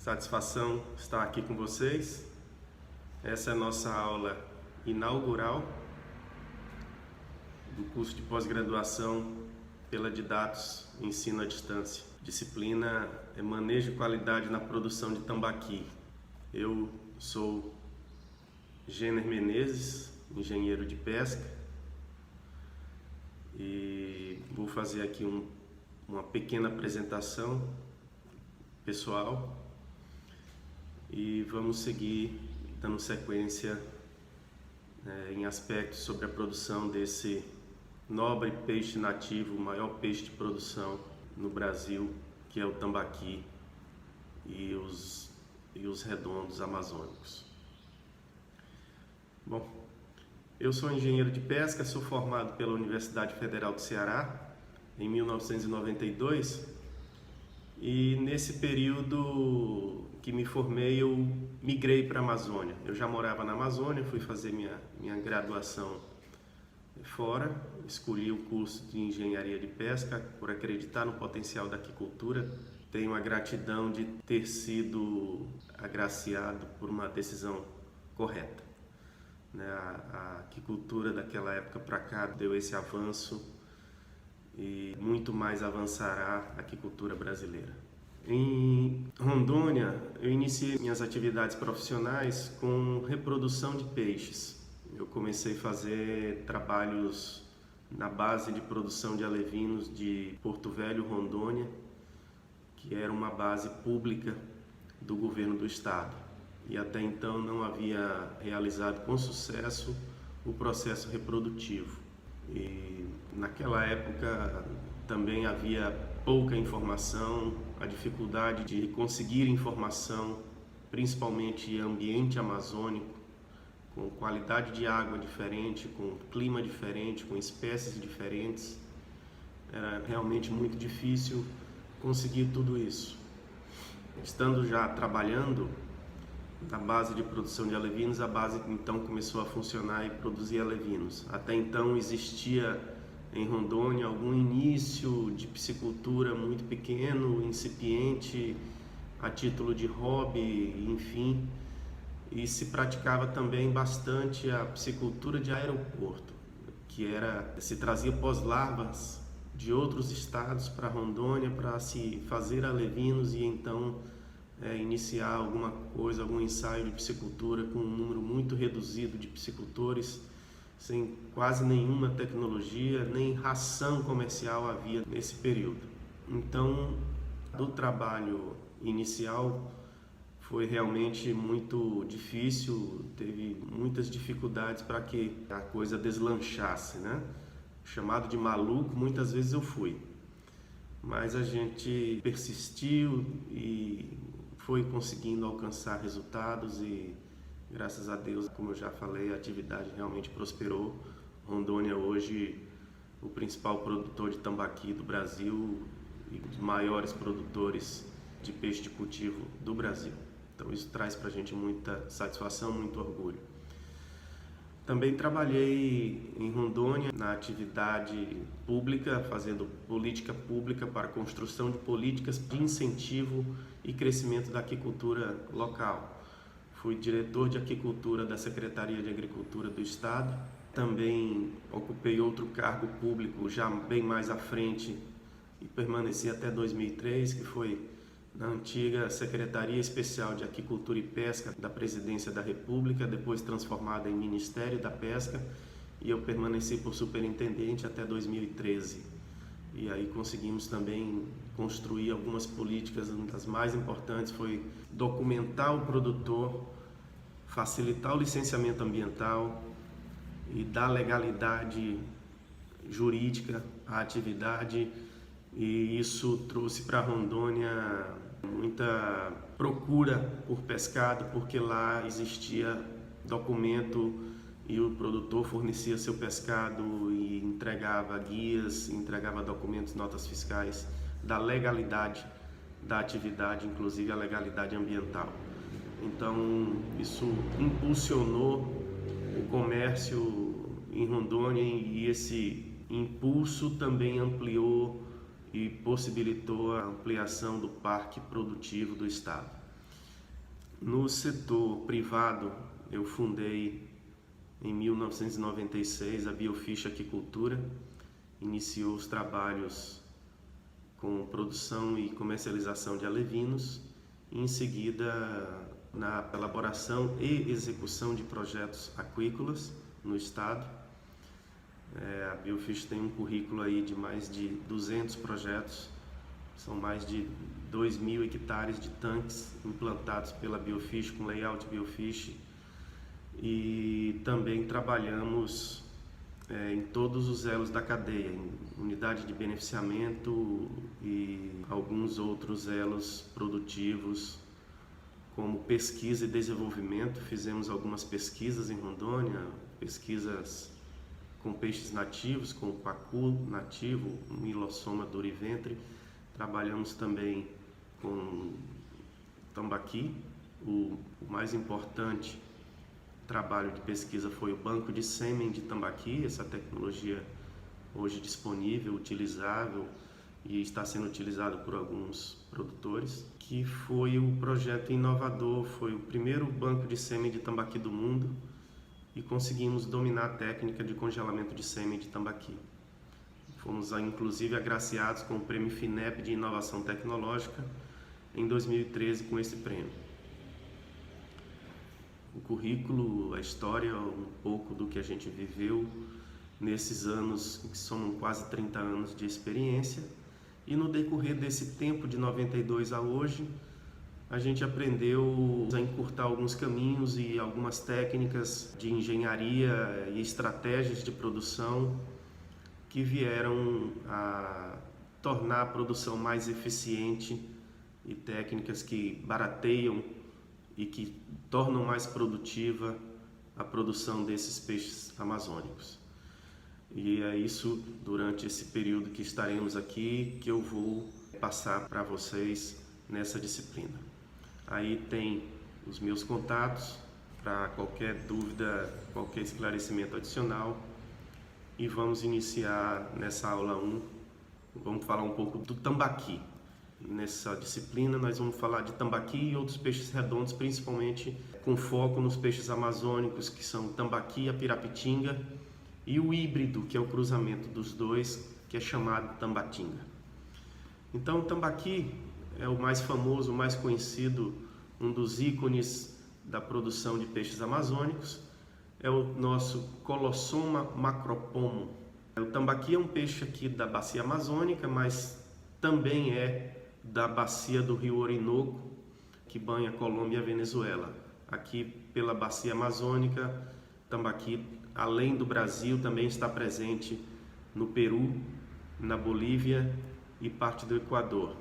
Satisfação estar aqui com vocês. Essa é a nossa aula inaugural do curso de pós-graduação pela Didatos Ensino à Distância. Disciplina é Manejo e Qualidade na Produção de Tambaqui. Eu sou Jenner Menezes, engenheiro de pesca, e vou fazer aqui uma pequena apresentação pessoal e vamos seguir dando sequência em aspectos sobre a produção desse nobre peixe nativo, o maior peixe de produção no Brasil, que é o tambaqui e os redondos amazônicos. Bom, eu sou engenheiro de pesca, sou formado pela Universidade Federal do Ceará em 1992 e nesse período que me formei eu migrei para a Amazônia. Eu já morava na Amazônia, fui fazer minha graduação fora, escolhi o curso de Engenharia de Pesca por acreditar no potencial da aquicultura. Tenho a gratidão de ter sido agraciado por uma decisão correta. A aquicultura daquela época para cá deu esse avanço e muito mais avançará a aquicultura brasileira. Em Rondônia, eu iniciei minhas atividades profissionais com reprodução de peixes. Eu comecei a fazer trabalhos na base de produção de alevinos de Porto Velho, Rondônia, que era uma base pública do governo do estado. E até então não havia realizado com sucesso o processo reprodutivo. E naquela época também havia pouca informação, a dificuldade de conseguir informação, principalmente em ambiente amazônico, com qualidade de água diferente, com clima diferente, com espécies diferentes. Era realmente muito difícil conseguir tudo isso. Estando já trabalhando na base de produção de alevinos, a base então começou a funcionar e produzir alevinos. Até então existia em Rondônia algum início de piscicultura muito pequeno, incipiente, a título de hobby, enfim, e se praticava também bastante a piscicultura de aeroporto, se trazia pós-larvas de outros estados para Rondônia para se fazer alevinos e então iniciar alguma coisa, algum ensaio de piscicultura com um número muito reduzido de piscicultores, sem quase nenhuma tecnologia, nem ração comercial havia nesse período. Então, do trabalho inicial foi realmente muito difícil, teve muitas dificuldades para que a coisa deslanchasse, né? Chamado de maluco, muitas vezes eu fui, mas a gente persistiu e foi conseguindo alcançar resultados e, graças a Deus, como eu já falei, a atividade realmente prosperou. Rondônia hoje o principal produtor de tambaqui do Brasil e dos maiores produtores de peixe de cultivo do Brasil. Então isso traz para a gente muita satisfação, muito orgulho. Também trabalhei em Rondônia na atividade pública, fazendo política pública para a construção de políticas de incentivo e crescimento da aquicultura local. Fui diretor de aquicultura da Secretaria de Agricultura do Estado. Também ocupei outro cargo público já bem mais à frente e permaneci até 2003, que foi na antiga Secretaria Especial de Aquicultura e Pesca da Presidência da República, depois transformada em Ministério da Pesca, e eu permaneci por superintendente até 2013. E aí conseguimos também construir algumas políticas, uma das mais importantes foi documentar o produtor, facilitar o licenciamento ambiental e dar legalidade jurídica à atividade, e isso trouxe para Rondônia muita procura por pescado, porque lá existia documento e o produtor fornecia seu pescado e entregava guias, entregava documentos, notas fiscais da legalidade da atividade, inclusive a legalidade ambiental. Então isso impulsionou o comércio em Rondônia e esse impulso também ampliou e possibilitou a ampliação do parque produtivo do estado. No setor privado, eu fundei em 1996 a Biofish Aquicultura, iniciou os trabalhos com produção e comercialização de alevinos e em seguida na elaboração e execução de projetos aquícolas no estado. A Biofish tem um currículo aí de mais de 200 projetos, são mais de 2.000 hectares de tanques implantados pela Biofish com layout Biofish, e também trabalhamos em todos os elos da cadeia, em unidade de beneficiamento e alguns outros elos produtivos, como pesquisa e desenvolvimento. Fizemos algumas pesquisas em Rondônia, pesquisas com peixes nativos, com o pacu nativo, Milossoma duriventre. Trabalhamos também com tambaqui. O mais importante trabalho de pesquisa foi o banco de sêmen de tambaqui, essa tecnologia hoje disponível, utilizável e está sendo utilizado por alguns produtores, que foi o projeto inovador, foi o primeiro banco de sêmen de tambaqui do mundo e conseguimos dominar a técnica de congelamento de sêmen de tambaqui. Fomos inclusive agraciados com o prêmio FINEP de Inovação Tecnológica em 2013 com esse prêmio. O currículo, a história, um pouco do que a gente viveu nesses anos, que somam quase 30 anos de experiência, e no decorrer desse tempo de 92 a hoje, a gente aprendeu a encurtar alguns caminhos e algumas técnicas de engenharia e estratégias de produção que vieram a tornar a produção mais eficiente, e técnicas que barateiam e que tornam mais produtiva a produção desses peixes amazônicos. E é isso, durante esse período que estaremos aqui, que eu vou passar para vocês nessa disciplina. Aí tem os meus contatos para qualquer dúvida, qualquer esclarecimento adicional. E vamos iniciar nessa aula 1, vamos falar um pouco do tambaqui. Nessa disciplina nós vamos falar de tambaqui e outros peixes redondos, principalmente com foco nos peixes amazônicos, que são o tambaqui e a pirapitinga, e o híbrido, que é o cruzamento dos dois, que é chamado tambatinga. Então o tambaqui é o mais famoso, o mais conhecido, um dos ícones da produção de peixes amazônicos, é o nosso Colossoma macropomo. O tambaqui é um peixe aqui da bacia amazônica, mas também é da bacia do rio Orinoco, que banha Colômbia e a Venezuela. Aqui pela bacia amazônica, tambaqui, além do Brasil, também está presente no Peru, na Bolívia e parte do Equador.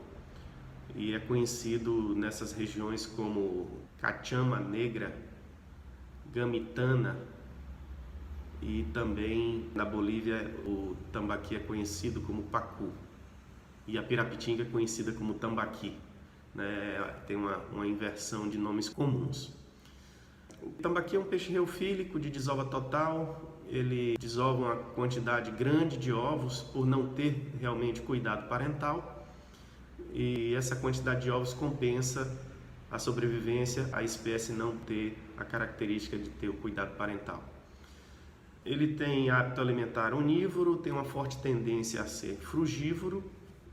E é conhecido nessas regiões como cachama negra, gamitana, e também na Bolívia o tambaqui é conhecido como pacu. E a pirapitinga é conhecida como tambaqui, né? Tem uma inversão de nomes comuns. O tambaqui é um peixe reofílico de desova total, ele desova uma quantidade grande de ovos por não ter realmente cuidado parental, e essa quantidade de ovos compensa a sobrevivência, a espécie não ter a característica de ter o cuidado parental. Ele tem hábito alimentar onívoro, tem uma forte tendência a ser frugívoro,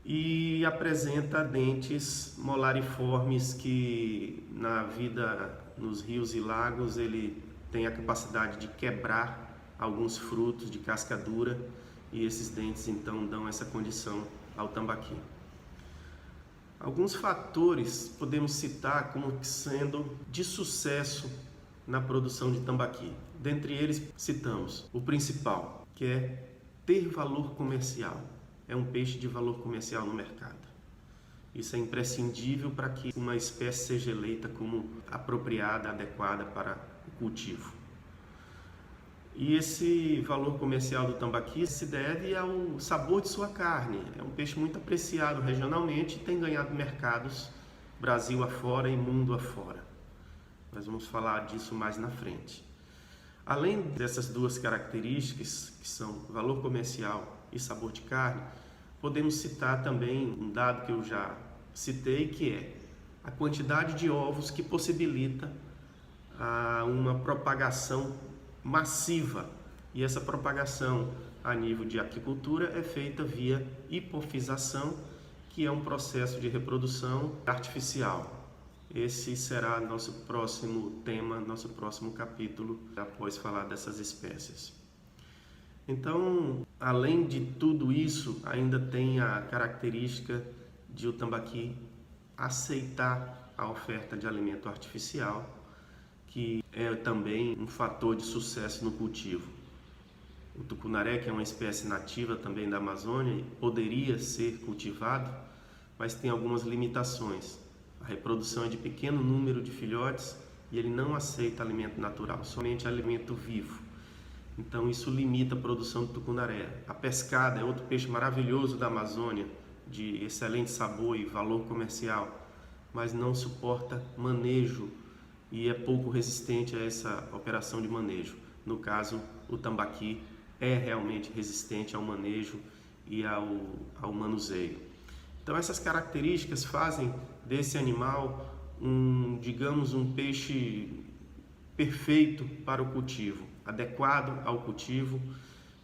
e apresenta dentes molariformes que na vida nos rios e lagos ele tem a capacidade de quebrar alguns frutos de casca dura, e esses dentes então dão essa condição ao tambaqui. Alguns fatores podemos citar como sendo de sucesso na produção de tambaqui. Dentre eles citamos o principal, que é ter valor comercial. É um peixe de valor comercial no mercado. Isso é imprescindível para que uma espécie seja eleita como apropriada, adequada para o cultivo. E esse valor comercial do tambaqui se deve ao sabor de sua carne. É um peixe muito apreciado regionalmente e tem ganhado mercados Brasil afora e mundo afora. Nós vamos falar disso mais na frente. Além dessas duas características, que são valor comercial e sabor de carne, podemos citar também um dado que eu já citei, que é a quantidade de ovos que possibilita uma propagação massiva. E essa propagação a nível de aquicultura é feita via hipofização, que é um processo de reprodução artificial. Esse será nosso próximo tema, nosso próximo capítulo, após falar dessas espécies. Então, além de tudo isso, ainda tem a característica de o tambaqui aceitar a oferta de alimento artificial, que é também um fator de sucesso no cultivo. O tucunaré, que é uma espécie nativa também da Amazônia, poderia ser cultivado, mas tem algumas limitações. A reprodução é de pequeno número de filhotes e ele não aceita alimento natural, somente alimento vivo. Então isso limita a produção do tucunaré. A pescada é outro peixe maravilhoso da Amazônia, de excelente sabor e valor comercial, mas não suporta manejo e é pouco resistente a essa operação de manejo. No caso, o tambaqui é realmente resistente ao manejo e ao manuseio. Então essas características fazem desse animal digamos, um peixe perfeito para o cultivo, adequado ao cultivo,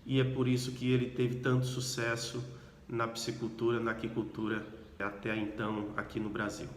e é por isso que ele teve tanto sucesso na piscicultura, na aquicultura até então aqui no Brasil.